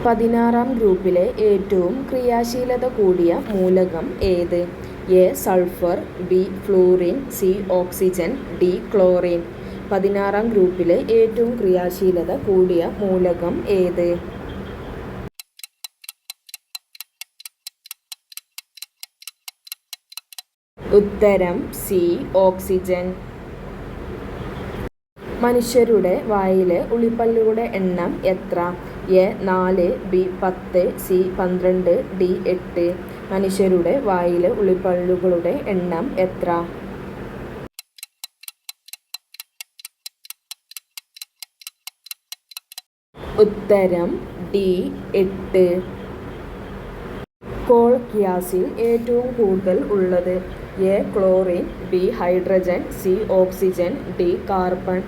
16-ാം ഗ്രൂപ്പിലെ ഏറ്റവും ക്രിയാശീലത കൂടിയ മൂലകം ഏത്? A. Sulphur, B. Fluorine, C. Oxygen, D. Chlorine. 16-ാം ഗ്രൂപ്പിലെ ഏറ്റവും ക്രിയാശീലത കൂടിയ മൂലകം ഏത്? ഉത്തരം സി. ഓക്സിജൻ. മനുഷ്യരുടെ വായിലെ ഉളിപ്പല്ലുകളുടെ എണ്ണം എത്ര? എ. 4, ബി. 10, സി. 12, ഡി. 8. മനുഷ്യരുടെ വായിലെ ഉളിപ്പല്ലുകളുടെ എണ്ണം എത്ര? ഉത്തരം ഡി. 8. കോൾ ഗ്യാസിൽ ഏറ്റവും കൂടുതൽ ഉള്ളത്? A. Chlorine, B. Hydrogen, C. Oxygen, D. Carbon.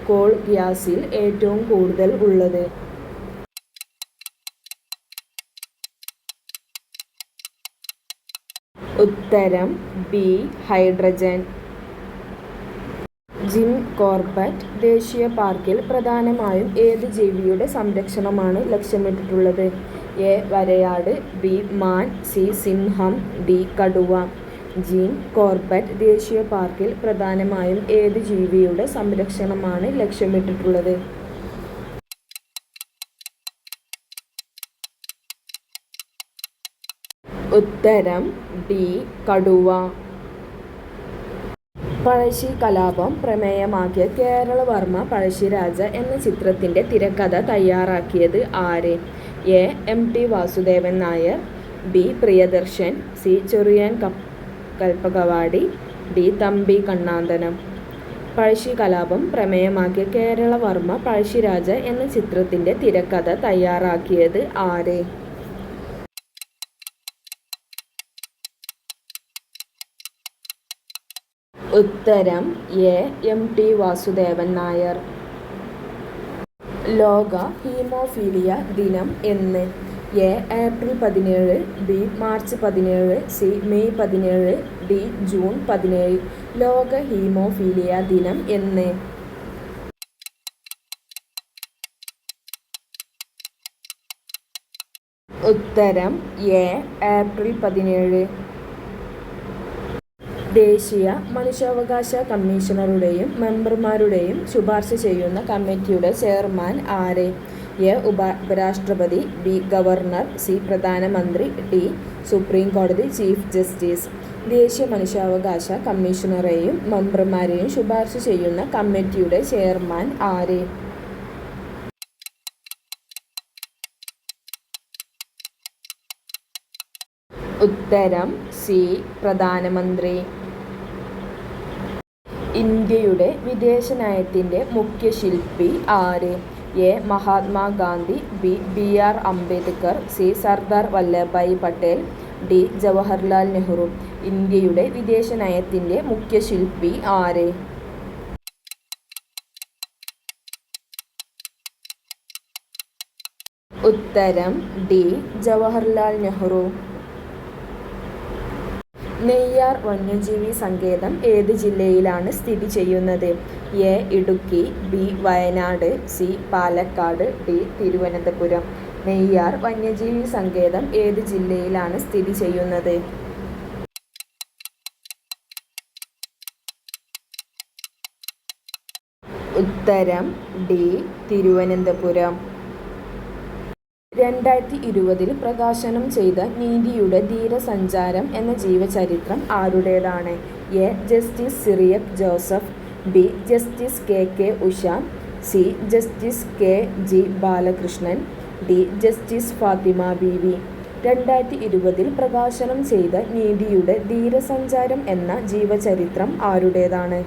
Call ഗ്യാസിൽ ഏറ്റവും കൂടുതൽ ഉള്ളത്? ഉത്തരം ബി. ഹൈഡ്രജൻ. ജിം കോർബറ്റ് ദേശീയ പാർക്കിൽ പ്രധാനമായും ഏത് ജീവിയുടെ സംരക്ഷണമാണ് ലക്ഷ്യമിട്ടിട്ടുള്ളത്? എ. വരയാട്, ബി. Man, C. സിംഹം, ഡി. കടുവ. ജിം കോർബറ്റ് ദേശീയ പാർക്കിൽ പ്രധാനമായും ഏത് ജീവിയുടെ സംരക്ഷണമാണ് ലക്ഷ്യമിട്ടിട്ടുള്ളത്? ഉത്തരം ഡി. കടുവ. പഴശ്ശി കലാപം പ്രമേയമാക്കിയ കേരളവർമ്മ പഴശ്ശിരാജ എന്ന ചിത്രത്തിൻ്റെ തിരക്കഥ തയ്യാറാക്കിയത് ആര്? A. M. T. Vasudevan Nair, B. Priyadarshan, C. Cherian Kalpakavadi, D. Thampi Kannanthanam. Pazhassi കലാപം പ്രമേയമാക്കിയ കേരളവർമ്മ പഴശ്ശിരാജ എന്ന ചിത്രത്തിൻ്റെ തിരക്കഥ തയ്യാറാക്കിയത് ആര്? ഉത്തരം A. M. T. Vasudevan Nair. ലോക ഹീമോഫീലിയ ദിനം എന്ന്? A. April 17, B. March 17, C. May 17, D. June 17. ലോക ഹീമോഫീലിയ ദിനം എന്ന്? ഉത്തരം എ. ഏപ്രിൽ 17. ദേശീയ മനുഷ്യാവകാശ കമ്മീഷണറുടെയും മെമ്പർമാരുടെയും ശുപാർശ ചെയ്യുന്ന കമ്മിറ്റിയുടെ ചെയർമാൻ ആര്? എ. ഉപരാഷ്ട്രപതി, ബി. Governor, C. പ്രധാനമന്ത്രി, ഡി. സുപ്രീം കോടതി ചീഫ് ജസ്റ്റിസ്. ദേശീയ മനുഷ്യാവകാശ കമ്മീഷണറെയും മെമ്പർമാരെയും ശുപാർശ ചെയ്യുന്ന കമ്മിറ്റിയുടെ ചെയർമാൻ ആര്? ഉത്തരം സി. പ്രധാനമന്ത്രി. ഇന്ത്യയുടെ വിദേശനയത്തിൻ്റെ മുഖ്യ ശില്പി ആര്? A. Mahatma Gandhi, B. B. R. Ambedkar, C. Sardar Vallabhbhai Patel, D. Jawaharlal Nehru. ഇന്ത്യയുടെ വിദേശനയത്തിൻ്റെ മുഖ്യ ശില്പി ആര്? ഉത്തരം ഡി. ജവഹർലാൽ നെഹ്റു. നെയ്യാർ വന്യജീവി സങ്കേതം ഏത് ജില്ലയിലാണ് സ്ഥിതി ചെയ്യുന്നത്? A. Idukki, B. Wayanad, C. Palakkad, D. Thiruvananthapuram. Neyyar വന്യജീവി സങ്കേതം ഏത് ജില്ലയിലാണ് സ്ഥിതി ചെയ്യുന്നത്? ഉത്തരം ഡി. തിരുവനന്തപുരം. 2020 പ്രകാശനം ചെയ്ത നീതിയുടെ ധീരസഞ്ചാരം എന്ന ജീവചരിത്രം ആരുടേതാണ്? A. Justice Cyriac Joseph, B. Justice K. K. Usha, C. Justice K. G. Balakrishnan, D. Justice Fathima Beevi. 2020 പ്രകാശനം ചെയ്ത നീതിയുടെ ധീരസഞ്ചാരം എന്ന ജീവചരിത്രം ആരുടേതാണ്?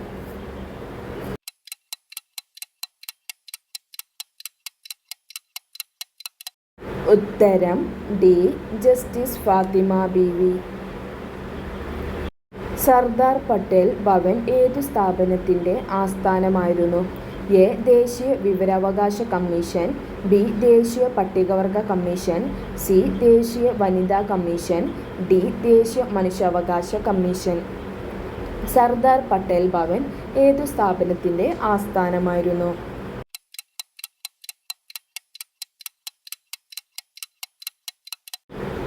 ഉത്തരം ഡി. ജസ്റ്റിസ് ഫാത്തിമ ബീവി. സർദാർ പട്ടേൽ ഭവൻ ഏതു സ്ഥാപനത്തിൻ്റെ ആസ്ഥാനമായിരുന്നു? എ. ദേശീയ വിവരാവകാശ കമ്മീഷൻ, ബി. ദേശീയ പട്ടികവർഗ കമ്മീഷൻ, സി. ദേശീയ വനിതാ കമ്മീഷൻ, ഡി. ദേശീയ മനുഷ്യാവകാശ കമ്മീഷൻ. സർദാർ പട്ടേൽ ഭവൻ ഏതു സ്ഥാപനത്തിൻ്റെ ആസ്ഥാനമായിരുന്നു?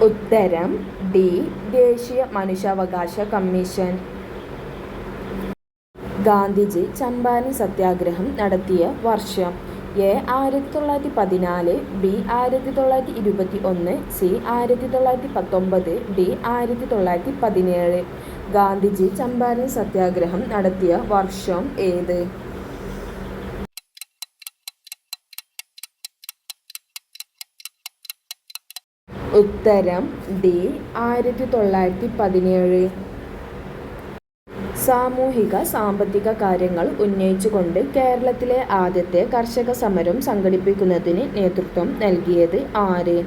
ഉത്തരം ഡി. ദേശീയ മനുഷ്യാവകാശ കമ്മീഷൻ. ഗാന്ധിജി ചമ്പാരൻ സത്യാഗ്രഹം നടത്തിയ വർഷം. A. 1914, B. 1921, C. 1919, D. 1917. Gandhiji Champaran സത്യാഗ്രഹം നടത്തിയ വർഷം ഏത്? ഉത്തരം ഡി. 1917. സാമൂഹിക സാമ്പത്തിക കാര്യങ്ങൾ ഉന്നയിച്ചുകൊണ്ട് കേരളത്തിലെ ആദ്യത്തെ കർഷക സമരം സംഘടിപ്പിക്കുന്നതിന് നേതൃത്വം നൽകിയത് ആര്?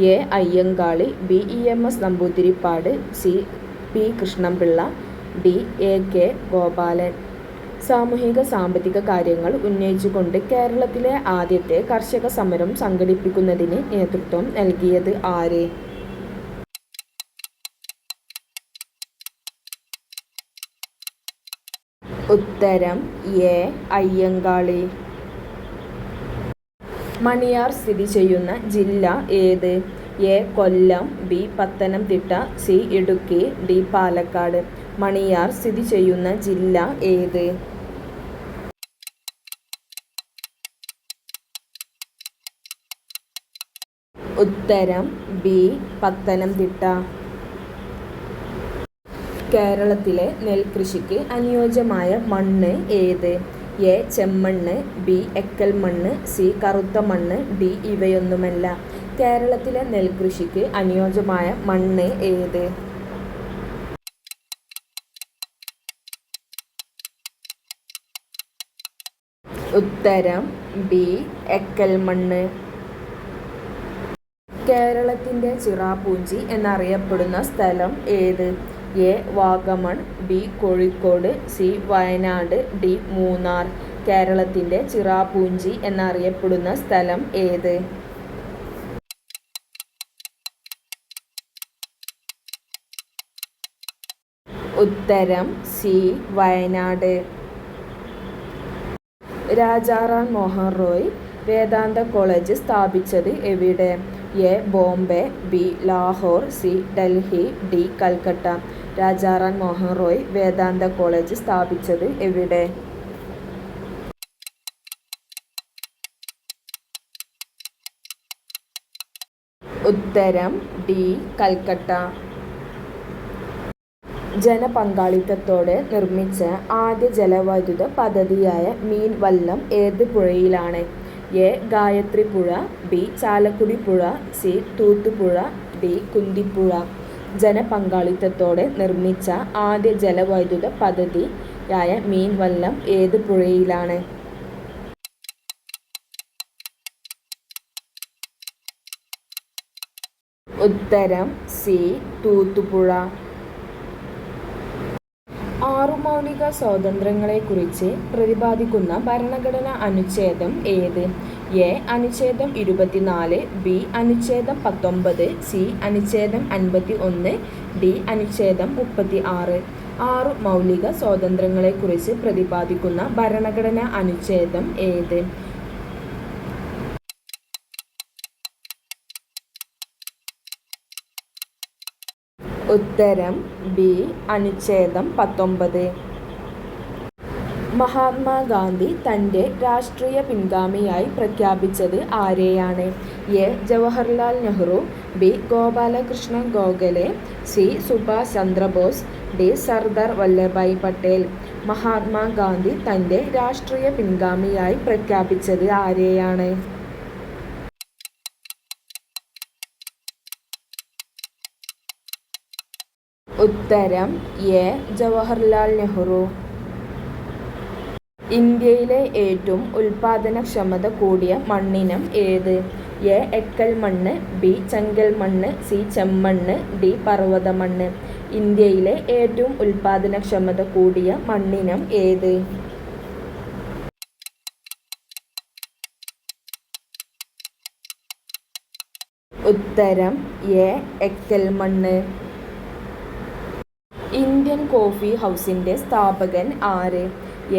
A. Ayyankali, B. EMS Namboodiripad, C. P. Krishna Pillai, D. AK Gopalan. സാമൂഹിക സാമ്പത്തിക കാര്യങ്ങൾ ഉന്നയിച്ചുകൊണ്ട് കേരളത്തിലെ ആദ്യത്തെ കർഷക സമരം സംഘടിപ്പിക്കുന്നതിന് നേതൃത്വം നൽകിയത് ആര്? ഉത്തരം എ. അയ്യങ്കാളി. മണിയാർ സ്ഥിതി ചെയ്യുന്ന ജില്ല ഏത്? A. Kollam, B. Pathanamthitta, C. Idukki, D. Palakkad. Maniyar സ്ഥിതി ചെയ്യുന്ന ജില്ല ഏത്? ഉത്തരം ബി. പത്തനംതിട്ട. കേരളത്തിലെ നെൽകൃഷിക്ക് അനുയോജ്യമായ മണ്ണ് ഏത്? എ. ചെമ്മണ്ണ്, ബി. എക്കൽ മണ്ണ്, സി. കറുത്ത മണ്ണ്, ഡി. ഇവയൊന്നുമല്ല. കേരളത്തിലെ നെൽകൃഷിക്ക് അനുയോജ്യമായ മണ്ണ് ഏത്? ഉത്തരം ബി. എക്കൽ മണ്ണ്. കേരളത്തിൻ്റെ ചിറാപൂഞ്ചി എന്നറിയപ്പെടുന്ന സ്ഥലം ഏത്? A. Vagamon, B. Kozhikode, C. Wayanad, D. Munnar. കേരളത്തിൻ്റെ ചിറാപൂഞ്ചി എന്നറിയപ്പെടുന്ന സ്ഥലം ഏത്? ഉത്തരം സി. വയനാട്. രാജാറാം മോഹൻ റോയ് വേദാന്ത കോളേജ് സ്ഥാപിച്ചത് എവിടെ? A. Bombay, B. Lahore, C. Delhi, D. Calcutta. Rajaram Mohan Roy Vedanta college സ്ഥാപിച്ചത് എവിടെ? ഉത്തരം ഡി. കൽക്കട്ട. ജനപങ്കാളിത്തത്തോടെ നിർമ്മിച്ച ആദ്യ ജലവൈദ്യുത പദ്ധതിയായ മീൻവല്ലം ഏത് പുഴയിലാണ്? എ. ഗായത്രി പുഴ, ബി. ചാലക്കുടി പുഴ, സി. തൂത്തുപുഴ, ഡി. കുന്തിപ്പുഴ. ജനപങ്കാളിത്തത്തോടെ നിർമ്മിച്ച ആദ്യ ജലവൈദ്യുത പദ്ധതിയായ മീൻവല്ലം ഏത് പുഴയിലാണ്? ഉത്തരം സി. തൂത്തുപുഴ. 6 മൗലിക സ്വാതന്ത്ര്യങ്ങളെക്കുറിച്ച് പ്രതിപാദിക്കുന്ന ഭരണഘടനാ അനുച്ഛേദം ഏത്? എ. അനുച്ഛേദം 24, ബി. അനുച്ഛേദം 19, സി. അനുച്ഛേദം 51, ഡി. അനുച്ഛേദം 36. 6 മൗലിക സ്വാതന്ത്ര്യങ്ങളെക്കുറിച്ച് പ്രതിപാദിക്കുന്ന ഭരണഘടനാ അനുച്ഛേദം ഏത്? ഉത്തരം ബി. അനുച്ഛേദം 19. മഹാത്മാഗാന്ധി തൻ്റെ രാഷ്ട്രീയ പിൻഗാമിയായി പ്രഖ്യാപിച്ചത് ആരെയാണ്? A. Jawaharlal Nehru, B. Gopalakrishna Gokhale, C. Subhash Chandrabose, D. Sardar Vallabhbhai Patel. Mahatma Gandhi തൻ്റെ രാഷ്ട്രീയ പിൻഗാമിയായി പ്രഖ്യാപിച്ചത് ആരെയാണ്? ഉത്തരം എ. ജവഹർലാൽ നെഹ്റു. ഇന്ത്യയിലെ ഏറ്റവും ഉൽപാദനക്ഷമത കൂടിയ മണ്ണിനം ഏത്? എ. എക്കൽ മണ്ണ്, ബി. ചെങ്കൽ മണ്ണ്, സി. ചെമ്മണ്ണ്, ഡി. പർവ്വത മണ്ണ്. ഇന്ത്യയിലെ ഏറ്റവും ഉൽപാദനക്ഷമത കൂടിയ മണ്ണിനം ഏത്? ഉത്തരം എ. എക്കൽ മണ്ണ്. ഇന്ത്യൻ കോഫി ഹൗസിൻ്റെ സ്ഥാപകൻ ആര്?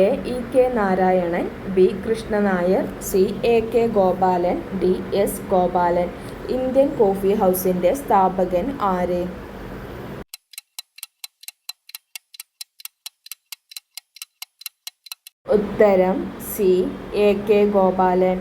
A. E. K. Narayanan, B. Krishnan Nair, C. AK Gopalan, D. S. Gopalan. Indian coffee ഹൗസിൻ്റെ സ്ഥാപകൻ ആര്? ഉത്തരം സി. എ. കെ. ഗോപാലൻ.